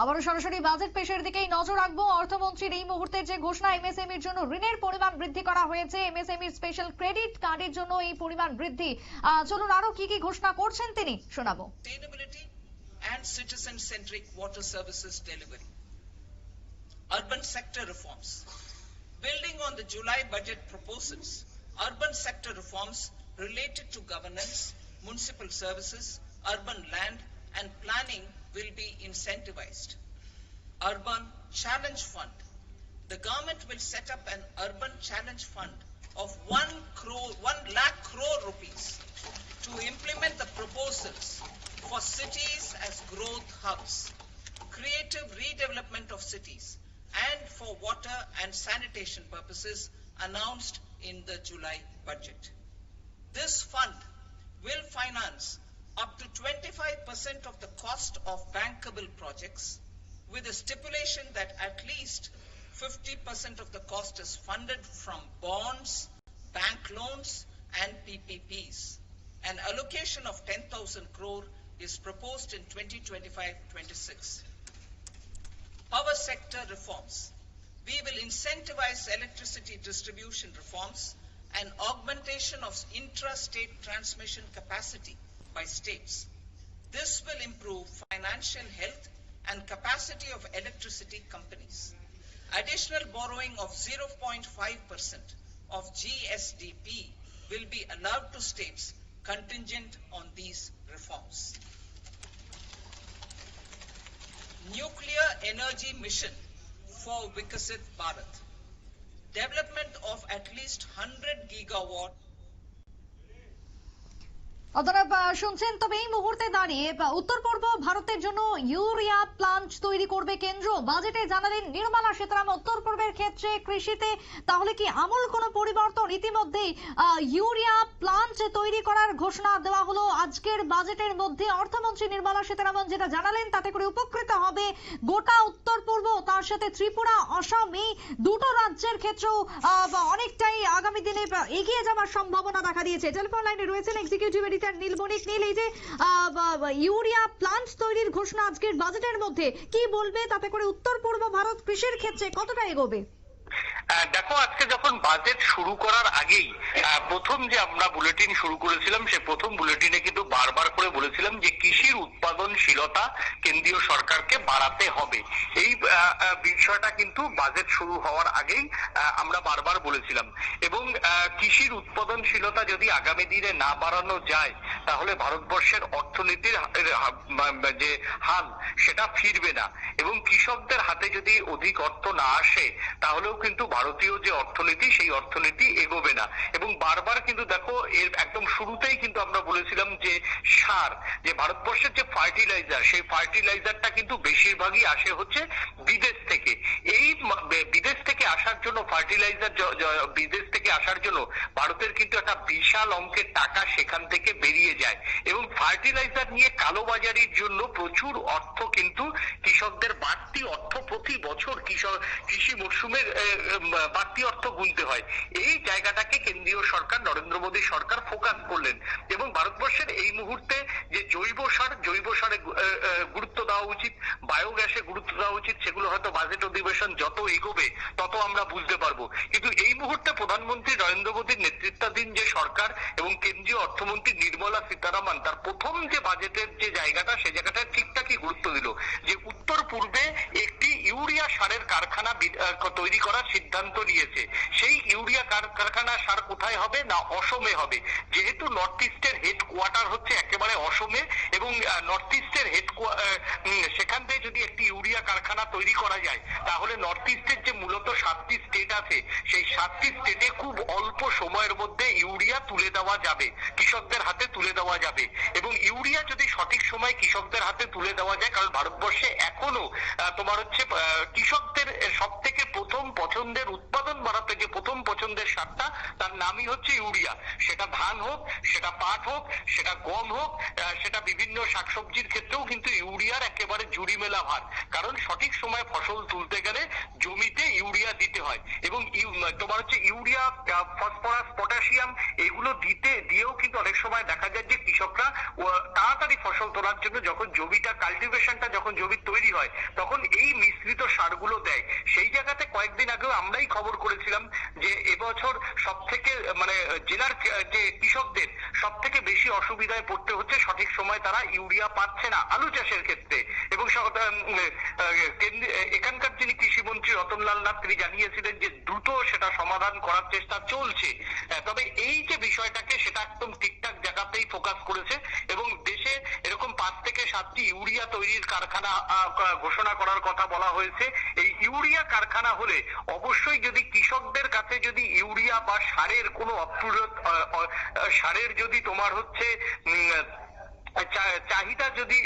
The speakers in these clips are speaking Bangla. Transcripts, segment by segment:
আবারও সরাসরি বাজেট পেশের দিকেই নজর রাখবো। অর্থমন্ত্রীর এই মুহূর্তের যে ঘোষণা, এমএসএমইর জন্য ঋণের পরিমাণ বৃদ্ধি করা হয়েছে, এমএসএমইর স্পেশাল ক্রেডিট কার্ডের জন্য এই পরিমাণ বৃদ্ধি। চলুন আরো কি কি ঘোষণা করছেন তিনি শোনাবো। Sustainability and citizen-centric water services delivery. Urban sector reforms. Building on the July budget proposals, urban sector reforms related to governance, municipal services, urban land and planning will be incentivized. Urban Challenge Fund. The government will set up an urban challenge fund of 1 lakh crore rupees to implement the proposals for cities as growth hubs, creative redevelopment of cities, and for water and sanitation purposes announced in the July budget. This fund will finance up to 25% of the cost of bankable projects, with a stipulation that at least 50% of the cost is funded from bonds, bank loans and PPPs. An allocation of 10,000 crore is proposed in 2025-26. Power sector reforms. We will incentivize electricity distribution reforms and augmentation of intra-state transmission capacity by states. This will improve financial health and capacity of electricity companies. Additional borrowing of 0.5% of GSDP will be allowed to states contingent on these reforms. Nuclear energy mission for Vikasit Bharat. Development of at least 100 gigawatt. আপনারা শুনছেন, তবে এই মুহূর্তে দাঁড়িয়ে উত্তর পূর্ব ভারতের জন্য ইউরিয়া প্লান্ট তৈরি করবে কেন্দ্র। বাজেটে জানালেন নির্মলা সীতারামন। উত্তর পূর্বের ক্ষেত্রে কৃষিতে তাহলে কি আমূল কোনো পরিবর্তন? ইতিমধ্যেই ইউরিয়া প্লান্ট তৈরি করার ঘোষণা দেওয়া হলো আজকের বাজেটের মধ্যে। অর্থমন্ত্রী নির্মলা সীতারামন যেটা জানালেন তাতে করে উপকৃত হবে গোটা উত্তর পূর্ব, তার সাথে ত্রিপুরা, অসম, এই দুটো রাজ্যের ক্ষেত্রেও অনেকটাই আগামী দিনে এগিয়ে যাওয়ার সম্ভাবনা দেখা দিয়েছে। টেলিফোন লাইনে রয়েছেন এক্সিকিউটিভ এডিটর নীলমণিক। নীল, এই যে ইউরিয়া প্লান্ট তৈরির ঘোষণা আজকের বাজেটের মধ্যে, কি বলবে তাতে করে উত্তর পূর্ব ভারত কৃষির ক্ষেত্রে কতটা এগোবে? দেখো, আজকে যখন বাজেট শুরু করার আগেই প্রথম যে আমরা বুলেটিন শুরু করেছিলাম, সে প্রথম বুলেটিনে কিন্তু বারবার করে বলেছিলাম যে কৃষির উৎপাদনশীলতা কেন্দ্রীয় সরকারকে বাড়াতে হবে। এই বিষয়টা কিন্তু বাজেট শুরু হওয়ার আগেই আমরা বারবার বলেছিলাম। এবং কৃষির উৎপাদনশীলতা যদি আগামী দিনে না বাড়ানো যায়, তাহলে ভারতবর্ষের অর্থনীতির যে হাল সেটা ফিরবে না। এবং কৃষকদের হাতে যদি অধিক অর্থ না আসে, তাহলেও কিন্তু ভারতীয় যে অর্থনীতি, সেই অর্থনীতি এগোবে না। এবং বারবার কিন্তু দেখো, এর একদম শুরুতেই কিন্তু আমরা বলেছিলাম যে সার, যে ভারতবর্ষের যে ফার্টিলাইজার, সেই ফার্টিলাইজারটা কিন্তু বেশিরভাগই আসে হচ্ছে বিদেশ থেকে। এই বিদেশ থেকে আসার জন্য, ফার্টিলাইজার বিদেশ থেকে আসার জন্য ভারতের কিন্তু একটা বিশাল অঙ্কের টাকা সেখান থেকে বেরিয়ে যায়। এবং ফার্টিলাইজার নিয়ে কালোবাজারির জন্য প্রচুর অর্থ কিন্তু কৃষকদের, বাড়তি অর্থ প্রতি বছর কৃষি মরশুমের বাড়তি অর্থ গুনতে হয়। এই জায়গাটাকে কেন্দ্রীয় সরকার, নরেন্দ্র মোদী সরকার ফোকাস করলেন। এবং ভারতবর্ষের এই মুহূর্তে যে জৈব সারে গুরুত্ব দেওয়া উচিত, বায়োগ্যাসে গুরুত্ব দেওয়া উচিত, সেগুলো হয়তো বাজেট অধিবেশন যত এগোবে তত আমরা বুঝতে পারবো। কিন্তু এই মুহূর্তে প্রধানমন্ত্রী নরেন্দ্র মোদীর নেতৃত্বাধীন যে সরকার এবং কেন্দ্রীয় অর্থমন্ত্রী নির্মলা সীতারামন, তার প্রথম যে বাজেটের যে জায়গাটা, সেই জায়গাটায় ঠিকঠাকই গুরুত্ব দিল যে উত্তর পূর্বে একটি ইউরিয়া সারের কারখানা তৈরি করার সিদ্ধান্ত নিয়েছে। সেই ইউরিয়া কারখানা সার কোথায় হবে না, অসমে হবে। যেহেতু নর্থ ইস্টের হেডকোয়ার্টার হচ্ছে একেবারে অসমে, এবং নর্থ ইস্টের সেখান থেকে যদি একটি ইউরিয়া কারখানা তৈরি করা যায়, তাহলে নর্থ ইস্টের যে মূলত 7টি স্টেট আছে, সেই 7টি স্টেটে খুব অল্প সময়ের মধ্যে ইউরিয়া তুলে দেওয়া যাবে, কৃষকদের হাতে তুলে দেওয়া যাবে। এবং ইউরিয়া যদি সঠিক সময় কৃষকদের হাতে তুলে দেওয়া যায়, কারণ ভারতবর্ষে এখনো তোমার হচ্ছে কৃষকদের সব থেকে প্রথম পছন্দের, উৎপাদন বাড়াতে যে প্রথম পছন্দের সারটা, তার নামই হচ্ছে ইউরিয়া। সেটা ধান হোক, সেটা পাট হোক, সেটা গম হোক, সেটা বিভিন্ন শাকসবজির ক্ষেত্রেও কিন্তু ইউরিয়ার একেবারে জুড়ি মেলা ভার। কারণ সঠিক সময় ফসল তুলতে গেলে জমিতে ইউরিয়া দিতে হয়। এবং তোমার হচ্ছে ইউরিয়া, ফসফরাস, পটাশিয়াম এগুলো দিয়েও কিন্তু অনেক সময় দেখা যায় যে কৃষকরা তাড়াতাড়ি ফসল ফসল তোলার জন্য যখন জমিটা কাল্টিভেশনটা যখন জমি তৈরি হয় তখন এই মিশ্রিত সারগুলো দেয়। সেই জায়গাতে কয়েকদিন আগেও আমরাই খবর করেছিলাম যে এবছর সব থেকে মানে জেলার যে কৃষকদের সব থেকে বেশি অসুবিধায় পড়তে হচ্ছে, সঠিক সময় তারা ইউরিয়া পাচ্ছে না আলু চাষের ক্ষেত্রে। এবং এখানকার যিনি কৃষিমন্ত্রী রতনলাল নাথ তিনি জানিয়েছিলেন যে দ্রুত সেটা সমাধান করার চেষ্টা চলছে। তবে এই যে বিষয়টাকে সেটা একদম ঠিকঠাক জায়গাতেই ফোকাস করেছে এবং দেশে এরকম 5 থেকে 7টি ইউরিয়া তৈরির কারখানা ঘোষণা করার কথা বলা হয়েছে। এই ইউরিয়া কারখানা হলে অবশ্যই যদি কৃষকদের কাছে যদি ইউরিয়া বা সারের কোনো সারের যদি তোমার হচ্ছে চাহিদা যদি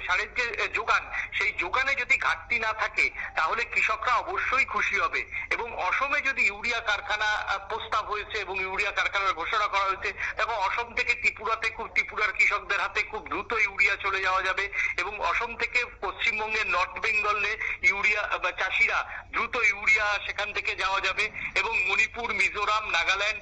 সারের যে যোগান সেই যোগানে যদি ঘাটতি না থাকে তাহলে কৃষকরা অবশ্যই খুশি হবে। এবং অসমে যদি ইউরিয়া কারখানা প্রস্তাব হয়েছে এবং ইউরিয়া কারখানার ঘোষণা করা হয়েছে, দেখো অসম থেকে ত্রিপুরার কৃষকদের হাতে খুব দ্রুত ইউরিয়া চলে যাওয়া যাবে এবং অসম থেকে পশ্চিমবঙ্গের নর্থ বেঙ্গলে ইউরিয়া বা চাষিরা দ্রুত ইউরিয়া সেখান থেকে যাওয়া যাবে এবং মণিপুর, মিজোরাম, নাগাল্যান্ড,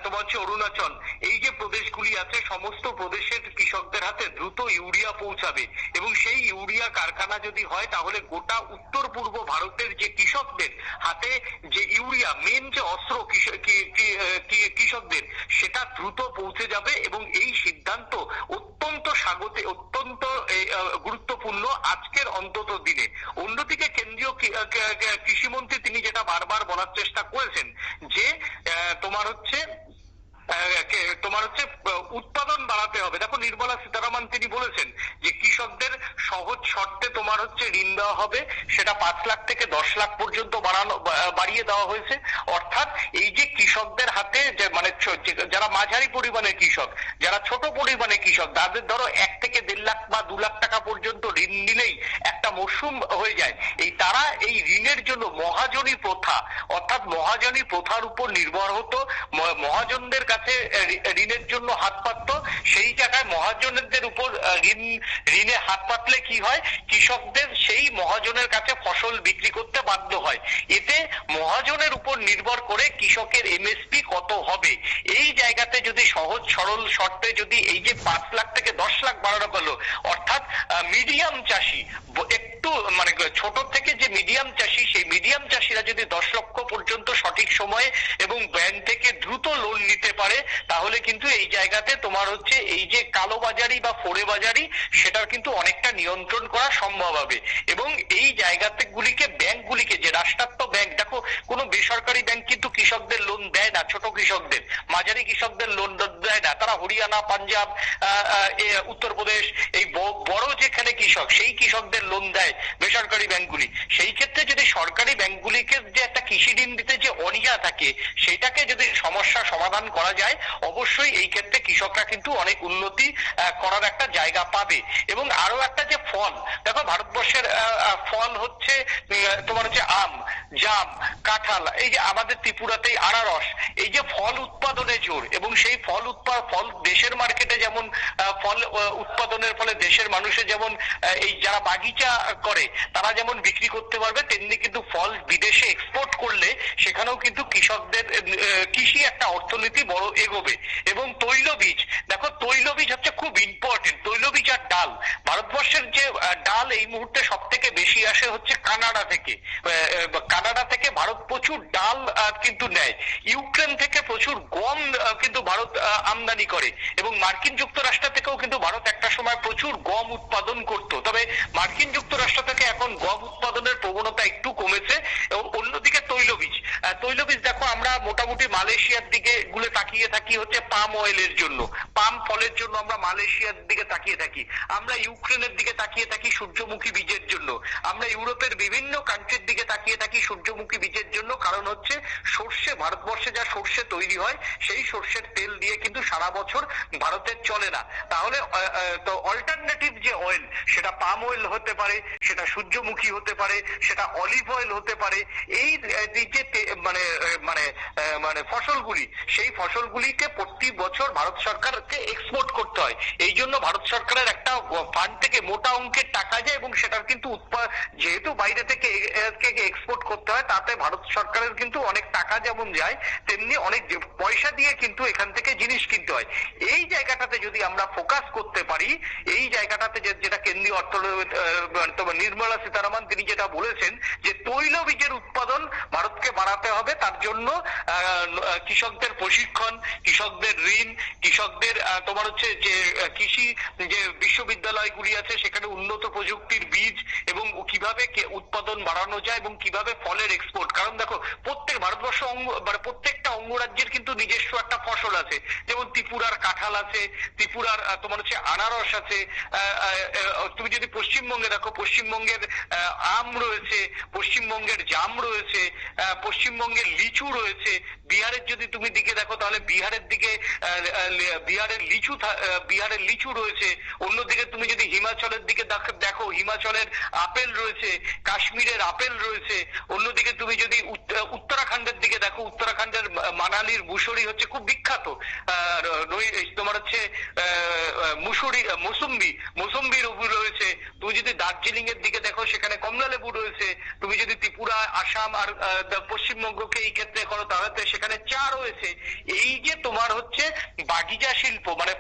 তোমার হচ্ছে অরুণাচল, এই যে প্রদেশগুলি আছে সমস্ত প্রদেশের কৃষকদের হাতে দ্রুত ইউরিয়া পৌঁছাবে। এবং সেই ইউরিয়া কারখানা যদি হয় তাহলে গোটা উত্তর পূর্ব ভারতের যে কৃষকদের হাতে যে ইউরিয়া মেন যে অস্ত্র কৃষকদের সেটা দ্রুত পৌঁছে যাবে। এবং এই সিদ্ধান্ত অত্যন্ত অত্যন্ত গুরুত্বপূর্ণ আজকের অন্তত দিনে। অন্যদিকে কেন্দ্রীয় কৃষিমন্ত্রী তিনি যেটা বারবার বলার চেষ্টা করেছেন যে তোমার হচ্ছে উৎপাদন বাড়াতে হবে। দেখো নির্মলা সীতারামন তিনি বলেছেন যে কৃষকদের সহজ শর্তে তোমার হচ্ছে ঋণ দেওয়া হবে, সেটা 5 লাখ থেকে 10 লাখ পর্যন্ত বাড়িয়ে দেওয়া হয়েছে। অর্থাৎ এই যে কৃষকদের হাতে যে মানে যারা মাঝারি পরিমাণের কৃষক, যারা ছোট পরিমাণের কৃষক, তাদের ধরো 1 থেকে 1.5 লাখ বা 2 লাখ টাকা পর্যন্ত ঋণ নিলেই একটা মৌসুম হয়ে যায়। তারা এই ঋণের জন্য মহাজনী প্রথা অর্থাৎ মহাজনী প্রথার উপর নির্ভর হতো, মহাজনদের কাছে ঋণের জন্য হাত পাতত। সেই জায়গায় মহাজনদের উপর ঋণে হাত পাতলে কি হয়, কৃষকদের সেই মহাজনের কাছে ফসল বিক্রি করতে বাধ্য হয়। এতে মহাজনের উপর নির্ভর করে কৃষকের এমএসপি কত হবে। এই জায়গাতে যদি সহজ সরল শর্তে যদি এই যে 5 লাখ থেকে 10 লাখ বাড়ানো গেল, অর্থাৎ মিডিয়াম চাষি একটু মানে ছোট থেকে যে মিডিয়াম চাষি, সেই মিডিয়াম চাষিরা যদি 10 লক্ষ পর্যন্ত সঠিক সময়ে এবং ব্যাংক থেকে দ্রুত লোন নিতে পারে তাহলে কিন্তু এই জায়গাতে তোমার হচ্ছে এই যে কালোবাজারি বা ফোরেবাজারি সেটার কিন্তু অনেকটা নিয়ন্ত্রণ করা সম্ভব হবে। এবং এই জায়গাতে ব্যাংকগুলিকে যে রাষ্ট্রায়ত্ত ব্যাংক, দেখো কোনো বেসরকারি ব্যাংক কিন্তু কৃষকদের লোন দেয় না, ছোট কৃষকদের মাঝারি কৃষকদের লোন দেয় না। তারা হরিয়ানা, পাঞ্জাব, উত্তরপ্রদেশ এই বড় যেখানে কৃষক সেই কৃষকদের লোন দেয় বেসরকারি ব্যাংকগুলি। সেই ক্ষেত্রে যদি সরকারি ব্যাংকগুলিকে যে একটা কৃষি ঋণ দিতে যে অনীহা থাকে সেটাকে যদি সমস্যা সমাধান করা যায় অবশ্যই এই ক্ষেত্রে কৃষকরা কিন্তু অনেক উন্নতি করার একটা জায়গা পাবে। এবং আরো একটা যে ফল, দেখো ভারতবর্ষের ফল হচ্ছে তোমার হচ্ছে আম, জাম, কাঁঠাল, এই যে আমাদের ত্রিপুরাতেই আনারস, এই যে ফল উৎপাদনে জোর এবং সেই ফল দেশের মার্কেটে যেমন ফল উৎপাদনের ফলে দেশের মানুষের যেমন এই যারা বাগিচা করে তারা যেমন বিক্রি করতে পারবে, তেমনি কিন্তু ফল বিদেশে এক্সপোর্ট করলে সেখানেও কিন্তু কৃষকদের কৃষি একটা অর্থনীতি বড় এগোবে। এবং তৈলবীজ, দেখো তৈলবীজ হচ্ছে খুব ইম্পর্টেন্ট, তৈলবীজ আর ডাল। ভারতবর্ষের যে ডাল এই মুহূর্তে সব থেকে বেশি আসে হচ্ছে কানাডা থেকে ভারত প্রচুর ডাল কিন্তু নেয়। ইউক্রেন থেকে প্রচুর গম কিন্তু ভারত আমদানি করে এবং মার্কিন যুক্তরাষ্ট্র থেকেও কিন্তু ভারত একটা সময় প্রচুর গম উৎপাদন করত। তবে মার্কিন যুক্তরাষ্ট্র থেকে এখন গম উৎপাদনের প্রবণতা একটু কমেছে। এবং অন্যদিকে তৈলবীজ দেখো আমরা মোটামুটি মালয়েশিয়ার দিকে গুলো তাকিয়ে থাকি হচ্ছে পাম অয়েলের জন্য, পাম ফলের জন্য আমরা মালয়েশিয়ার দিকে তাকিয়ে থাকি, আমরা ইউক্রেনের দিকে তাকিয়ে থাকি সূর্যমুখী বীজের জন্য, আমরা ইউরোপের বিভিন্ন কান্ট্রির দিকে তাকিয়ে থাকি সূর্যমুখী বীজের জন্য। কারণ হচ্ছে সর্ষে, ভারতবর্ষে যা সর্ষে তৈরি হয় সেই সর্ষের তেল দিয়ে কিন্তু সারা বছর ভারতের চলে না। তাহলে তো অল্টারনেটিভ যে অয়েল সেটা পাম অয়েল হতে পারে, সেটা সূর্যমুখী হতে পারে, সেটা অলিভ অয়েল হতে পারে। এই যে মানে মানে ফসলগুলি, সেই ফসলগুলিকে প্রতি বছর ভারত সরকারকে এক্সপোর্ট করতে হয়। এই জন্য ভারত সরকারের একটা ফান্ড থেকে মোটা অঙ্কের টাকা যায় এবং সেটার কিন্তু যেহেতু বাইরে থেকে এক্সপোর্ট করতে হয়, তাতে ভারত সরকারের কিন্তু অনেক টাকা যেমন যায়, তেমনি অনেক পয়সা দিয়ে কিন্তু এখান থেকে জিনিস কিনতে হয়। এই জায়গাটাতে যদি আমরা ফোকাস করতে পারি, এই জায়গাটাতে যেটা কেন্দ্রীয় অর্থমন্ত্রী নির্মলা সীতারামন তিনি যেটা বলেছেন যে তৈল বীজের উৎপাদন ভারতকে বাড়াতে হবে, তার জন্য কৃষকদের প্রশিক্ষণ, কৃষকদের ঋণ, কৃষকদের তোমার হচ্ছে যে কৃষি যে বিশ্ববিদ্যালয়গুলি আছে সেখানে উন্নত প্রযুক্তির বীজ এবং কিভাবে উৎপাদন বাড়ানো যায় এবং কিভাবে ফলের এক্সপোর্ট। কারণ দেখো প্রত্যেক ভারতবর্ষ মানে প্রত্যেকটা অঙ্গরাজ্যের কিন্তু নিজস্ব একটা ফসল আছে, যেমন ত্রিপুরার কাঁঠাল আছে, ত্রিপুরার তোমার হচ্ছে আনারস আছে, তুমি যদি পশ্চিমবঙ্গে দেখো পশ্চিমবঙ্গের আম রয়েছে, পশ্চিমবঙ্গের জাম রয়েছে, পশ্চিমবঙ্গের লিচু রয়েছে, বিহারের যদি তুমি দিকে দেখো তাহলে বিহারের দিকে বিহারের লিচু রয়েছে, অন্যদিকে তুমি যদি হিমাচলের দিকে দেখো হিমাচলের আপেল রয়েছে, কাশ্মীরের আপেল রয়েছে, অন্যদিকে তুমি যদি উত্তরাখণ্ডের দিকে দেখো উত্তরাখণ্ডের মানালির মুসুরি হচ্ছে খুব বিখ্যাত, তোমার হচ্ছে মৌসুম্বি রয়েছে, তুমি যদি দার্জিলিং এর দিকে দেখো সেখানে কমলা লেবু রয়েছে, তুমি যদি ত্রিপুরা, আসাম আর পশ্চিমবঙ্গকে এই ক্ষেত্রে করো তাহলে সেখানে চা রয়েছে। এই যে তোমার হচ্ছে বাগিচা শিল্প মানে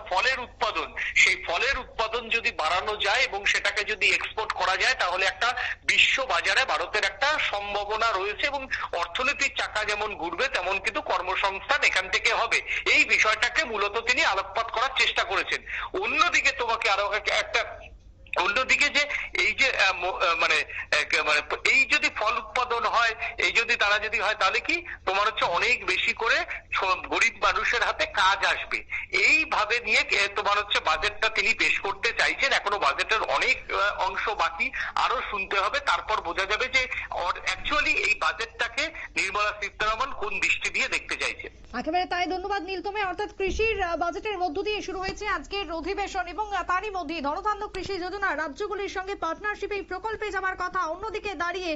ফলের উৎপাদন, সেই ফলের উৎপাদন যদি বাড়ানো যায় এবং সেটাকে যদি এক্সপোর্ট করা যায় তাহলে একটা বিশ্ব বাজারে ভারতের একটা সম্ভাবনা রয়েছে এবং অর্থনীতির চাকা যেমন ঘুরবে তেমন কিন্তু কর্মসংস্থান এখান থেকে হবে। এই বিষয়টাকে মূলত তিনি আলোকপাত করার চেষ্টা করেছেন। অন্যদিকে তোমাকে আরো একটা অন্যদিকে যে এই যে মানে এই যদি ফল উৎপাদন হয়, এই যদি তারা যদি হয় তাহলে কি তোমার হচ্ছে অনেক বেশি করে গরিব মানুষের হাতে কাজ আসবে। এইভাবে নিয়ে তোমার হচ্ছে বাজেটটা তিনি পেশ করতে চাইছেন। এখনো বাজেটের অনেক অংশ বাকি, আরো শুনতে হবে, তারপর বোঝা যাবে যে অ্যাকচুয়ালি এই বাজেটটাকে নির্মলা সীতারামন কোন দৃষ্টি দিয়ে দেখতে চাইছে। একেবারে তাই। ধন্যবাদ নীল তোমায়। অর্থাৎ কৃষির বাজেটের মধ্য দিয়ে শুরু হয়েছে আজকের অধিবেশন এবং তারই মধ্যে ধনধান্য কৃষি যোজনা রাজ্যগুলির সঙ্গে পার্টনারশিপে এই প্রকল্পে যাওয়ার কথা। অন্যদিকে দাঁড়িয়ে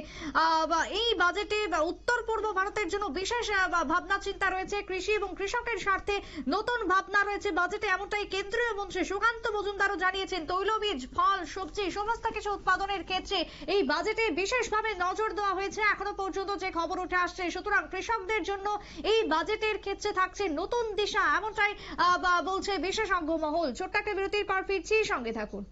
এই বাজেটে উত্তর পূর্ব ভারতের জন্য বিশেষ ভাবনা চিন্তা রয়েছে, কৃষি এবং কৃষকের স্বার্থে নতুন ভাবনা রয়েছে বাজেটে, এমনটাই কেন্দ্রীয় মন্ত্রী সুকান্ত মজুমদারও জানিয়েছেন। তৈলবীজ, ফল, সবজি সমস্ত কিছু উৎপাদনের ক্ষেত্রে এই বাজেটে বিশেষভাবে নজর দেওয়া হয়েছে এখনো পর্যন্ত যে খবর উঠে আসছে। সুতরাং কৃষকদের জন্য এই বাজেটের ক্ষেত্রে থাকছে নতুন দিশা, এমনটাই বলছে বিশেষজ্ঞ মহল। ছোট্ট একটা বিরতির পর ফিরছি, সঙ্গে থাকুন।